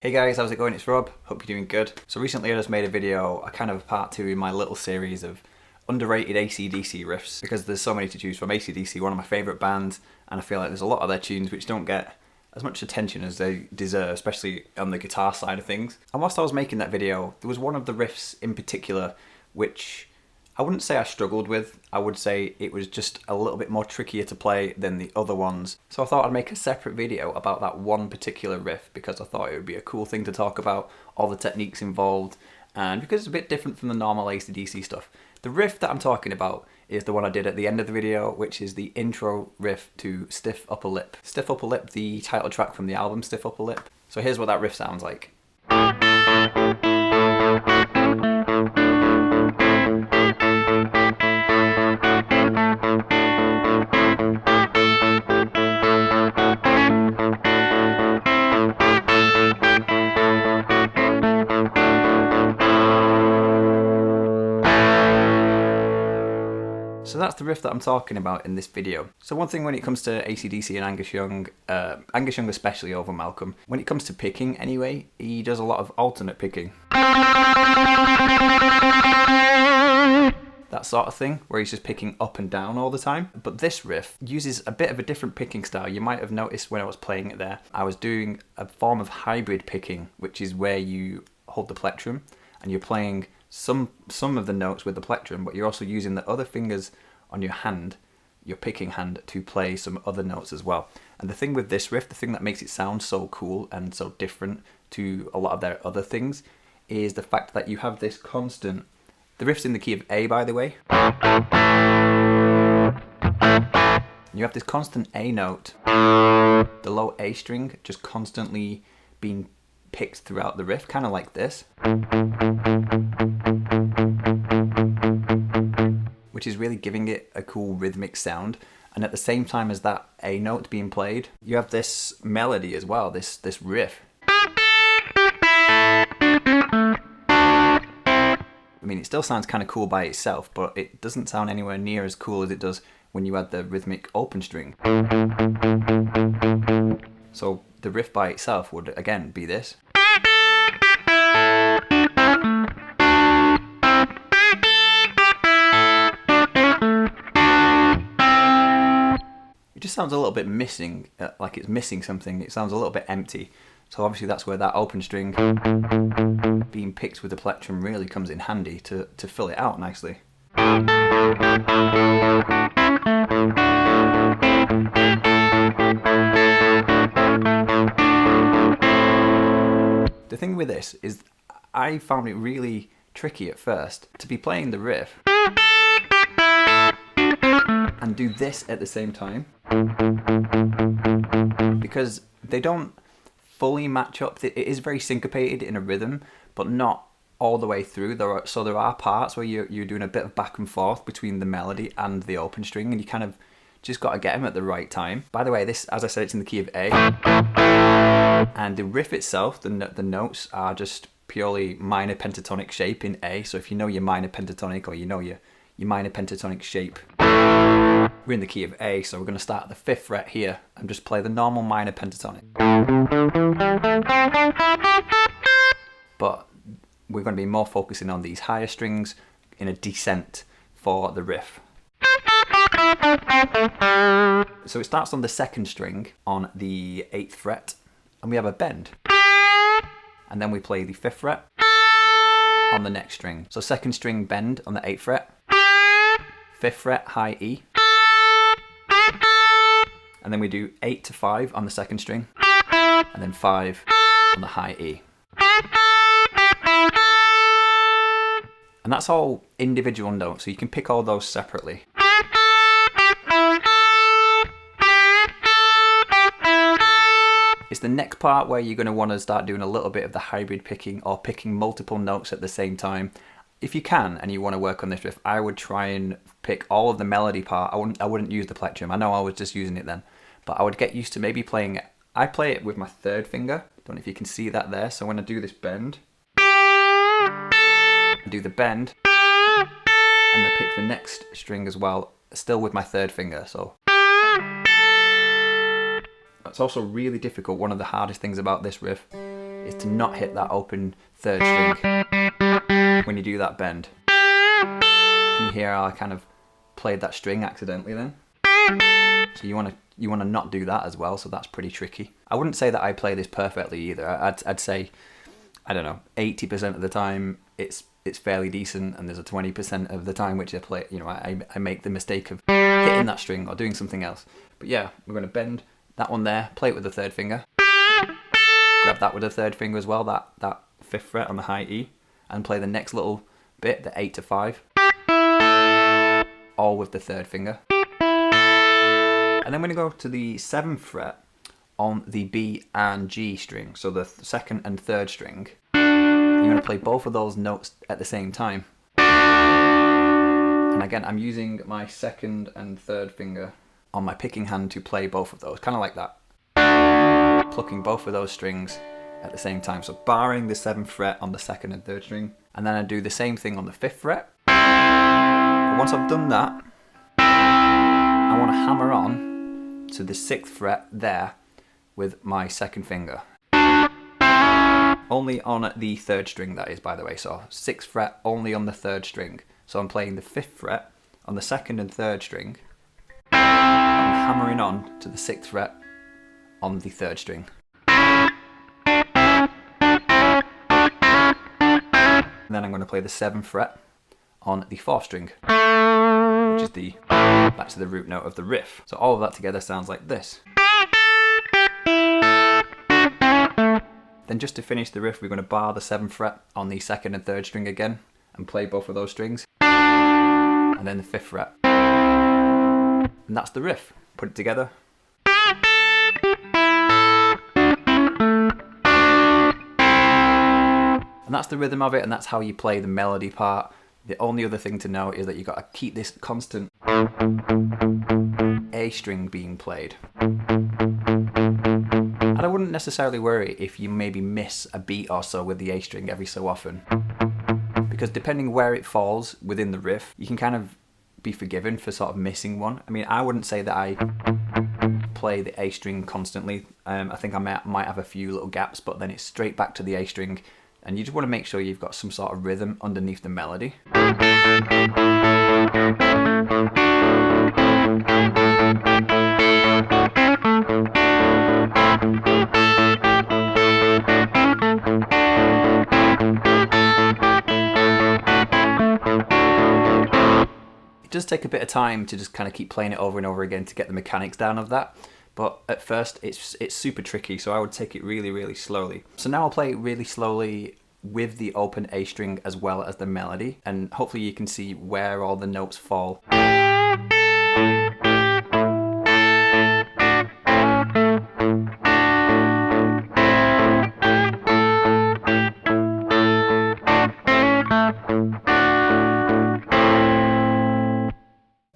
Hey guys, how's it going? It's Rob. Hope you're doing good. So recently I just made a video, a kind of part 2 in my little series of underrated ACDC riffs, because there's so many to choose from. ACDC, one of my favourite bands, and I feel like there's a lot of their tunes which don't get as much attention as they deserve, especially on the guitar side of things. And whilst I was making that video, there was one of the riffs in particular which I wouldn't say I struggled with, I would say it was just a little bit more trickier to play than the other ones. So I thought I'd make a separate video about that one particular riff because I thought it would be a cool thing to talk about, all the techniques involved, and because it's a bit different from the normal ACDC stuff. The riff that I'm talking about is the one I did at the end of the video, which is the intro riff to Stiff Upper Lip. Stiff Upper Lip, the title track from the album Stiff Upper Lip. So here's what that riff sounds like. So that's the riff that I'm talking about in this video. So one thing when it comes to ACDC and Angus Young especially over Malcolm, when it comes to picking anyway, he does a lot of alternate picking. That sort of thing, where he's just picking up and down all the time. But this riff uses a bit of a different picking style. You might have noticed when I was playing it there, I was doing a form of hybrid picking, which is where you hold the plectrum and you're playing some of the notes with the plectrum, but you're also using the other fingers on your hand, your picking hand, to play some other notes as well. And the thing with this riff, the thing that makes it sound so cool and so different to a lot of their other things, is the fact that you have this constant, the riff's in the key of A, by the way. You have this constant A note, the low A string, just constantly being picked throughout the riff, kind of like this, which is really giving it a cool rhythmic sound. And at the same time as that A note being played, you have this melody as well, this riff. I mean, it still sounds kind of cool by itself, but it doesn't sound anywhere near as cool as it does when you add the rhythmic open string. So the riff by itself would again be this. It just sounds a little bit missing, like it's missing something. It sounds a little bit empty. So obviously that's where that open string being picked with the plectrum really comes in handy to fill it out nicely. The thing with this is I found it really tricky at first to be playing the riff and do this at the same time, because they don't fully match up. It is very syncopated in a rhythm, but not all the way through. There are parts where you're doing a bit of back and forth between the melody and the open string, and you kind of just got to get them at the right time. By the way, this, as I said, it's in the key of A, and the riff itself, the notes are just purely minor pentatonic shape in A. So if you know your minor pentatonic, or you know your minor pentatonic shape, we're in the key of A, so we're going to start at the 5th fret here and just play the normal minor pentatonic. But we're going to be more focusing on these higher strings in a descent for the riff. So it starts on the 2nd string on the 8th fret, and we have a bend. And then we play the 5th fret on the next string. So 2nd string bend on the 8th fret, 5th fret high E, and then we do 8 to 5 on the 2nd string, and then 5 on the high E. And that's all individual notes, so you can pick all those separately. It's the next part where you're going to want to start doing a little bit of the hybrid picking, or picking multiple notes at the same time. If you can and you want to work on this riff, I would try and pick all of the melody part. I wouldn't use the plectrum. I know I was just using it then, but I would get used to maybe playing. I play it with my 3rd finger. Don't know if you can see that there. So when I do this bend, I do the bend, and then pick the next string as well, still with my 3rd finger. So It's also really difficult. One of the hardest things about this riff is to not hit that open third string when you do that bend. Can you hear how I kind of played that string accidentally then? So you want to not do that as well, so that's pretty tricky. I wouldn't say that I play this perfectly either. I'd say, I don't know, 80% of the time it's fairly decent, and there's a 20% of the time which I play, you know, I make the mistake of hitting that string or doing something else. But yeah, we're going to bend that one there, play it with the third finger, grab that with the third finger as well, that 5th fret on the high E, and play the next little bit, the 8 to 5, all with the third finger. And then we're going to go to the 7th fret on the B and G string, so the 2nd and 3rd string. You're going to play both of those notes at the same time. And again, I'm using my 2nd and 3rd finger on my picking hand to play both of those, kind of like that. Plucking both of those strings at the same time. So barring the 7th fret on the 2nd and 3rd string, and then I do the same thing on the 5th fret. But once I've done that, I want to hammer on to the 6th fret there with my 2nd finger. Only on the 3rd string, that is, by the way. So 6th fret only on the 3rd string. So I'm playing the 5th fret on the 2nd and 3rd string. I'm hammering on to the 6th fret on the 3rd string. And then I'm going to play the 7th fret on the 4th string, which is back to the root note of the riff. So all of that together sounds like this. Then just to finish the riff, we're going to bar the 7th fret on the 2nd and 3rd string again and play both of those strings. And then the 5th fret. And that's the riff. Put it together. And that's the rhythm of it, and that's how you play the melody part. The only other thing to know is that you've got to keep this constant A string being played. And I wouldn't necessarily worry if you maybe miss a beat or so with the A string every so often. Because depending where it falls within the riff, you can kind of be forgiven for sort of missing one. I mean, I wouldn't say that I play the A string constantly. I think I might have a few little gaps, but then it's straight back to the A string. And you just want to make sure you've got some sort of rhythm underneath the melody. It does take a bit of time to just kind of keep playing it over and over again to get the mechanics down of that. But at first it's super tricky, so I would take it really, really slowly. So now I'll play it really slowly with the open A string as well as the melody, and hopefully you can see where all the notes fall.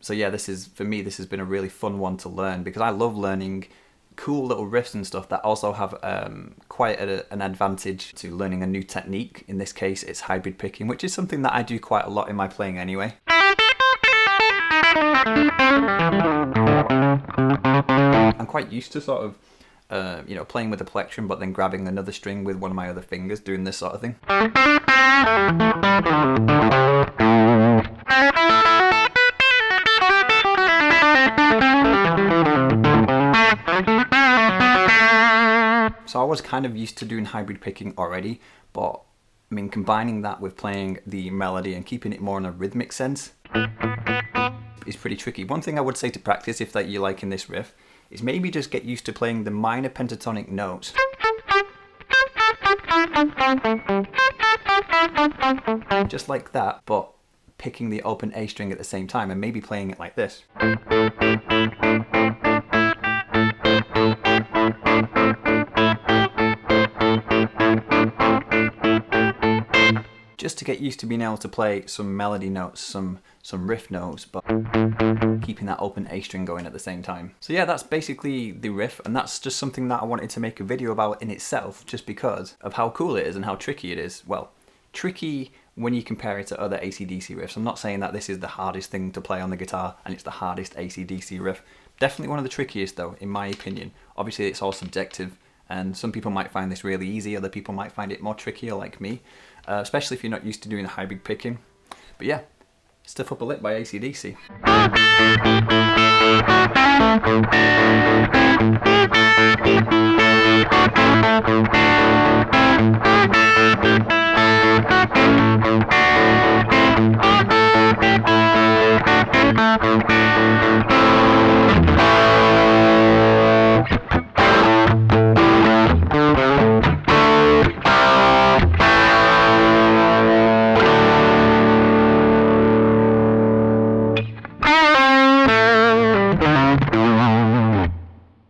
So yeah, for me, this has been a really fun one to learn, because I love learning cool little riffs and stuff that also have quite an advantage to learning a new technique. In this case, it's hybrid picking, which is something that I do quite a lot in my playing anyway. I'm quite used to sort of, playing with the plectrum, but then grabbing another string with one of my other fingers, doing this sort of thing. So I was kind of used to doing hybrid picking already, but I mean, combining that with playing the melody and keeping it more in a rhythmic sense is pretty tricky. One thing I would say to practice, if that you're liking this riff, is maybe just get used to playing the minor pentatonic notes. Just like that, but picking the open A string at the same time, and maybe playing it like this. Just to get used to being able to play some melody notes, some riff notes, but keeping that open A string going at the same time. So yeah, that's basically the riff, and that's just something that I wanted to make a video about in itself, just because of how cool it is and how tricky it is. Well, tricky when you compare it to other AC/DC riffs. I'm not saying that this is the hardest thing to play on the guitar and it's the hardest AC/DC riff. Definitely one of the trickiest though, in my opinion. Obviously it's all subjective, and some people might find this really easy, other people might find it more trickier like me, especially if you're not used to doing the high big picking. But yeah, Stuff Up a Lip by ACDC.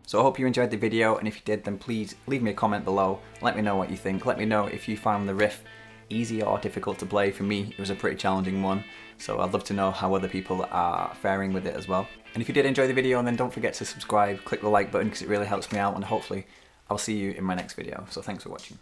So I hope you enjoyed the video, and if you did, then please leave me a comment below. Let me know what you think. Let me know if you found the riff easy or difficult to play. For me, it was a pretty challenging one, so I'd love to know how other people are faring with it as well. And if you did enjoy the video, then don't forget to subscribe, click the like button because it really helps me out, and hopefully I'll see you in my next video. So thanks for watching.